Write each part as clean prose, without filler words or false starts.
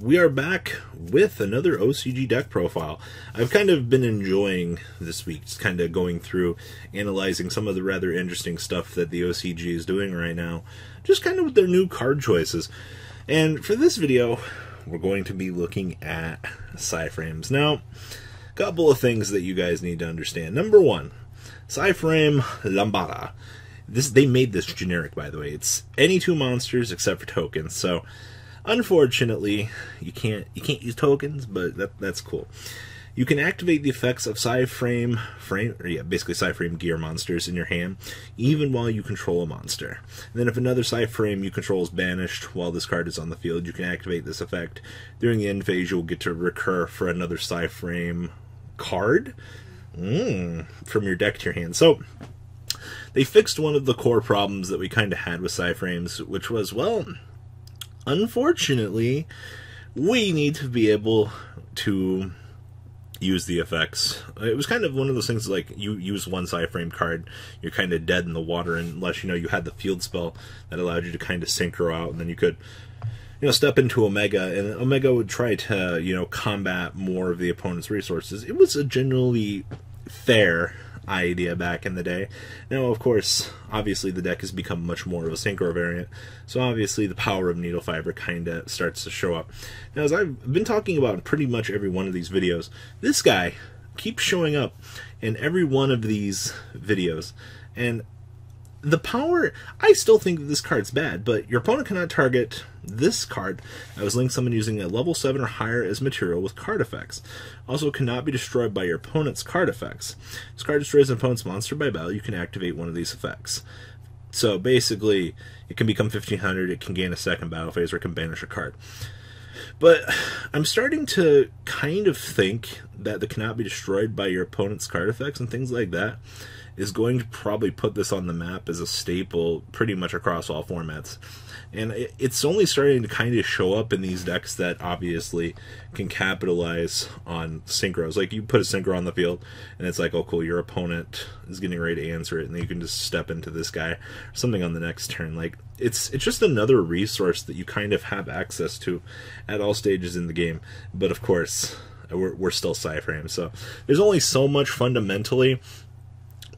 we are back with another OCG deck profile. I've kind of been enjoying this week, just kind of going through, analyzing some of the rather interesting stuff that the OCG is doing right now, just kind of with their new card choices. And for this video, we're going to be looking at Psi-Frames. Now, a couple of things that you guys need to understand. Number one, Psi-Frame Lambada. They made this generic, by the way. It's any two monsters except for tokens. So, unfortunately, you can't use tokens, but that's cool. You can activate the effects of Psi-Frame basically Psi-Frame gear monsters in your hand, even while you control a monster. And then if another Psi-Frame you control is banished while this card is on the field, you can activate this effect. During the end phase, you'll get to recur for another Psi-Frame card from your deck to your hand. So, they fixed one of the core problems that we kind of had with Psi-Frames, which was, well, unfortunately, we need to be able to use the effects. It was kind of one of those things like you use one Psi-Frame card, you're kind of dead in the water unless you had the field spell that allowed you to kind of synchro out, and then you could step into Omega, and Omega would try to combat more of the opponent's resources. It was a generally fair idea back in the day. Now, of course, obviously the deck has become much more of a synchro variant, so obviously the power of needle fiber kind of starts to show up. Now, as I've been talking about in pretty much every one of these videos, this guy keeps showing up in every one of these videos, and the power, I still think that this card's bad, but your opponent cannot target this card that was linked summon using a level 7 or higher as material with card effects. Also cannot be destroyed by your opponent's card effects. This card destroys an opponent's monster by battle, you can activate one of these effects. So basically, it can become 1500, it can gain a second battle phase, or it can banish a card. But I'm starting to kind of think that the cannot be destroyed by your opponent's card effects and things like that is going to probably put this on the map as a staple pretty much across all formats. And it's only starting to kind of show up in these decks that obviously can capitalize on synchros. Like, you put a synchro on the field, and it's like, oh cool, your opponent is getting ready to answer it, and then you can just step into this guy, or something on the next turn. Like, it's just another resource that you kind of have access to at all stages in the game. But of course, we're still Psi-Frames, so there's only so much fundamentally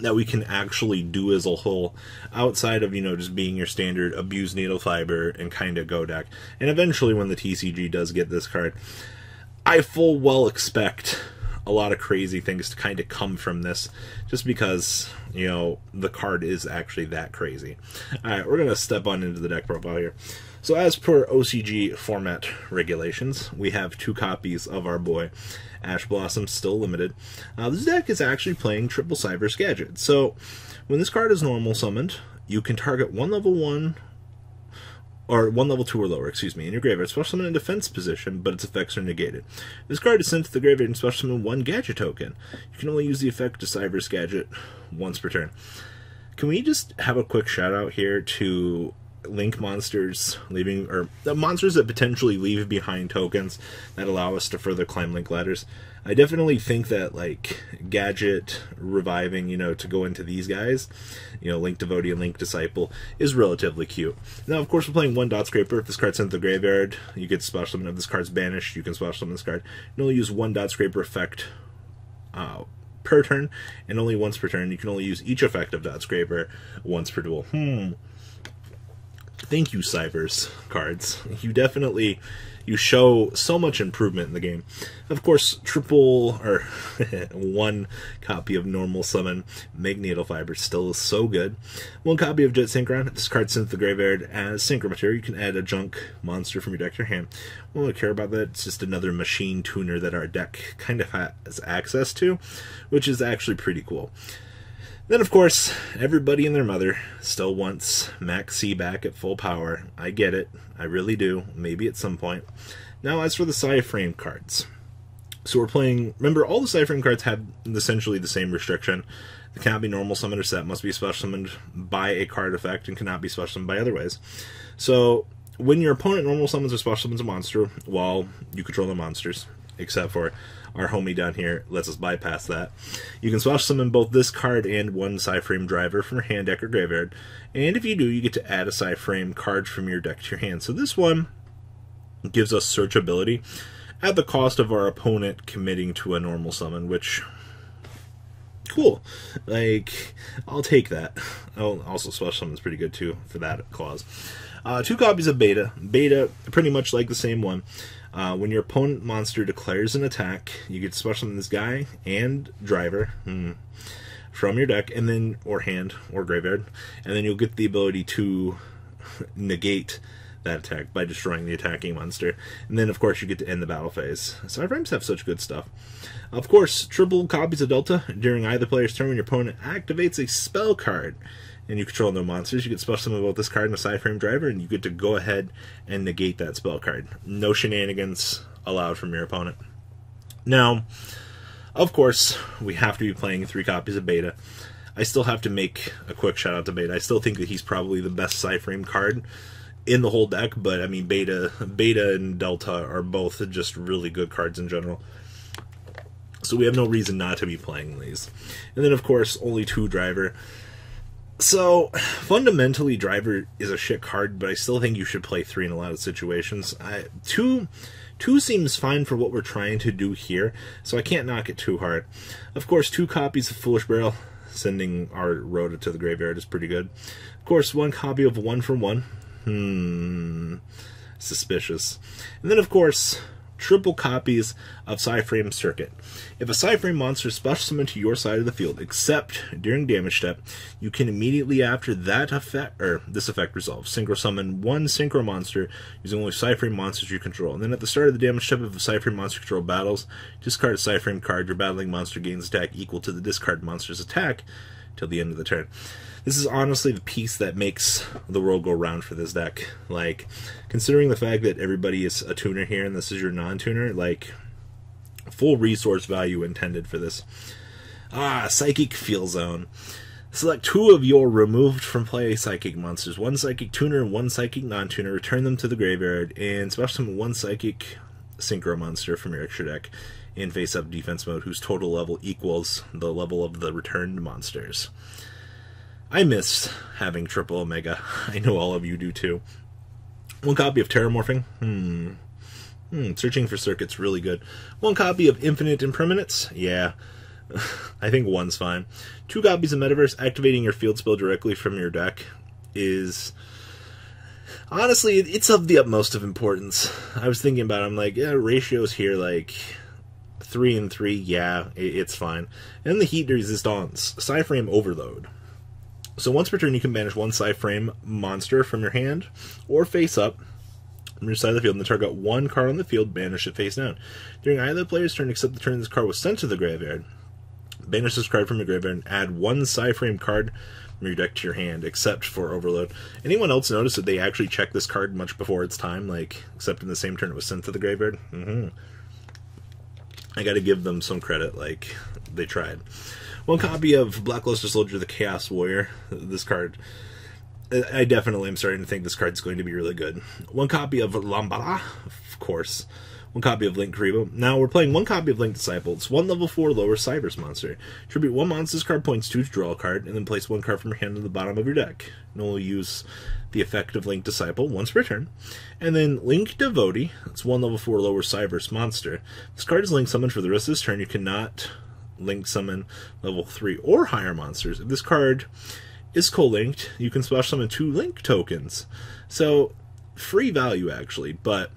that we can actually do as a whole, outside of, just being your standard abuse needle fiber and kind of go deck. And eventually, when the TCG does get this card, I full well expect a lot of crazy things to kind of come from this, just because, the card is actually that crazy. Alright, we're going to step on into the deck profile here. So as per OCG format regulations, we have 2 copies of our boy Ash Blossom, still limited. This deck is actually playing triple Cyberse Gadget. So when this card is normal summoned, you can target one level 1 or one level 2 or lower, in your graveyard, special summon in defense position, but its effects are negated. This card is sent to the graveyard and special summon 1 gadget token. You can only use the effect to Cyberse Gadget once per turn. Can we just have a quick shout out here to link monsters leaving, or the monsters that potentially leave behind tokens that allow us to further climb link ladders? I definitely think that, like, gadget reviving, to go into these guys, Link Devotee and Link Disciple, is relatively cute. Now, of course, we're playing 1 Dot Scraper. If this card's sent to the graveyard, you get special summon. If this card's banished, you can special summon this card. You can only use 1 Dot Scraper effect per turn, and only once per turn. You can only use each effect of Dot Scraper once per duel. Thank you, Cyberse cards. You show so much improvement in the game. Of course, 1 copy of normal summon Make Needle Fiber still is so good. 1 copy of Jet Synchron. If this card's sent to the graveyard as synchro material, you can add a junk monster from your deck to your hand. We don't really care about that. It's just another machine tuner that our deck kind of has access to, which is actually pretty cool. Then, of course, everybody and their mother still wants Max C back at full power. I get it. I really do. Maybe at some point. Now, as for the Psi-Frame cards. So we're playing... Remember, all the Psi-Frame cards have essentially the same restriction. They cannot be normal summoned or set. Must be special summoned by a card effect and cannot be special summoned by other ways. So, when your opponent normal summons or special summons a monster while you control the monsters, except for our homie down here lets us bypass that, you can special summon both this card and 1 Psi-Frame driver from your hand, deck, or graveyard. And if you do, you get to add a Psi-Frame card from your deck to your hand. So this one gives us searchability at the cost of our opponent committing to a normal summon, which, cool. Like, I'll take that. Oh, also special summon's pretty good too for that clause. 2 copies of Beta. Beta, pretty much like the same one. When your opponent monster declares an attack, you get to special summon this guy and driver from your deck, and then, or hand, or graveyard, and then you'll get the ability to negate that attack by destroying the attacking monster. And then, of course, you get to end the battle phase. Psi-Frames have such good stuff. Of course, triple copies of Delta. During either player's turn, when your opponent activates a spell card and you control no monsters, you get special summon both this card and a Psi-Frame driver, and you get to go ahead and negate that spell card. No shenanigans allowed from your opponent. Now, of course, we have to be playing 3 copies of Beta. I still have to make a quick shout out to Beta. I still think that he's probably the best Psi-Frame card in the whole deck, but I mean, Beta and Delta are both just really good cards in general. So we have no reason not to be playing these. And then, of course, only 2 driver. So, fundamentally, driver is a shit card, but I still think you should play 3 in a lot of situations. 2 seems fine for what we're trying to do here, so I can't knock it too hard. Of course, 2 copies of Foolish Barrel, sending our Rhoda to the graveyard is pretty good. Of course, 1 copy of 1 for 1. Suspicious. And then, of course, triple copies of Psi-Frames Circuit. If a Psi-Frame monster is special summoned to your side of the field, except during damage step, you can immediately after that effect, or this effect resolves, synchro summon 1 synchro monster using only Psi-Frame monsters you control. And then at the start of the damage step, if a Psi-Frame monster control battles, discard a Psi-Frame card. Your battling monster gains attack equal to the discard monster's attack till the end of the turn. This is honestly the piece that makes the world go round for this deck. Like, considering the fact that everybody is a tuner here and this is your non-tuner, like, full resource value intended for this. Psychic Field Zone. Select 2 of your removed from play psychic monsters. 1 psychic tuner and 1 psychic non-tuner. Return them to the graveyard and special summon 1 psychic synchro monster from your extra deck in face-up defense mode whose total level equals the level of the returned monsters. I miss having triple Omega. I know all of you do too. 1 copy of Terramorphing. Searching for Circuit's really good. 1 copy of Infinite Impermanence. Yeah. I think 1's fine. 2 copies of Metaverse. Activating your field spell directly from your deck is... honestly, it's of the utmost of importance. I was thinking about it. I'm like, yeah, ratios here, like... 3 and 3, yeah, it's fine. And the Heat Resistance. Psi-Frame Overload. So once per turn, you can banish 1 Psi-Frame monster from your hand, or face up, from your side of the field, and target 1 card on the field, banish it face down. During either player's turn, except the turn this card was sent to the graveyard, banish this card from your graveyard, and add 1 Psi-Frame card from your deck to your hand, except for Overload. Anyone else notice that they actually check this card much before its time, like, except in the same turn it was sent to the graveyard? I gotta give them some credit, like, they tried. 1 copy of Blackluster Soldier, the Chaos Warrior. This card, I definitely am starting to think this card's going to be really good. 1 copy of Lambala, of course. 1 copy of Link Karibo. Now we're playing 1 copy of Link Disciple. It's 1 level 4 lower Cybers monster. Tribute 1 monster's card points 2 to draw a card, and then place 1 card from your hand to the bottom of your deck. And we'll use the effect of Link Disciple once per turn. And then Link Devotee. It's 1 level 4 lower Cybers monster. This card is Link summoned for the rest of this turn. You cannot Link summon level 3 or higher monsters. If this card is co-linked, you can special summon 2 Link tokens. So, free value actually, but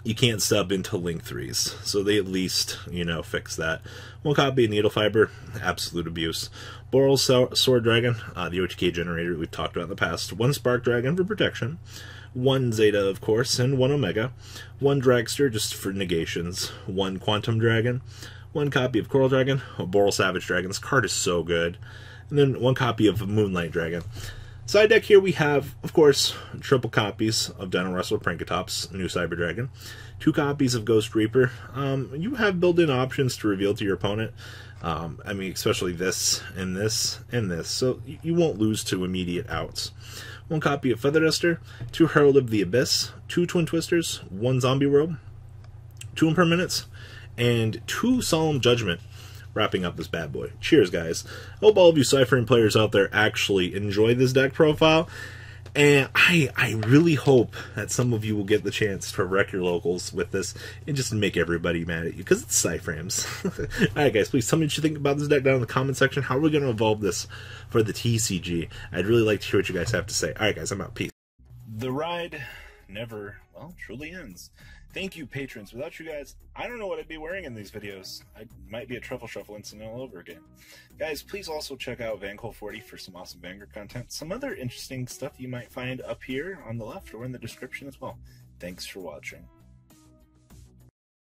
you can't sub into Link 3s. So they at least, fix that. 1 copy of Needle Fiber, absolute abuse. Boral's Sword Dragon, the OTK generator we've talked about in the past. 1 Spark Dragon for protection. 1 Zeta, of course, and 1 Omega. 1 Dragster, just for negations. 1 Quantum Dragon. 1 copy of Coral Dragon, Boral Savage Dragon. This card is so good. And then 1 copy of Moonlight Dragon. Side deck here we have, of course, triple copies of Dino Wrestler Prankatops, new Cyber Dragon. 2 copies of Ghost Reaper. You have built-in options to reveal to your opponent. Especially this, and this, and this. So you won't lose to immediate outs. 1 copy of Feather Duster. 2 Herald of the Abyss. 2 Twin Twisters. 1 Zombie Robe. 2 Impermanents. And 2 Solemn Judgment, wrapping up this bad boy. Cheers, guys. I hope all of you Psi-Frame players out there actually enjoy this deck profile. And I really hope that some of you will get the chance to wreck your locals with this and just make everybody mad at you, because it's Psi-Frames. Alright guys, please tell me what you think about this deck down in the comment section. How are we going to evolve this for the TCG? I'd really like to hear what you guys have to say. Alright guys, I'm out. Peace. The ride never, well, truly ends. Thank you, patrons. Without you guys, I don't know what I'd be wearing in these videos. I might be a truffle shuffle incident all over again. Guys, please also check out VanCole40 for some awesome Vanguard content. Some other interesting stuff you might find up here on the left or in the description as well. Thanks for watching.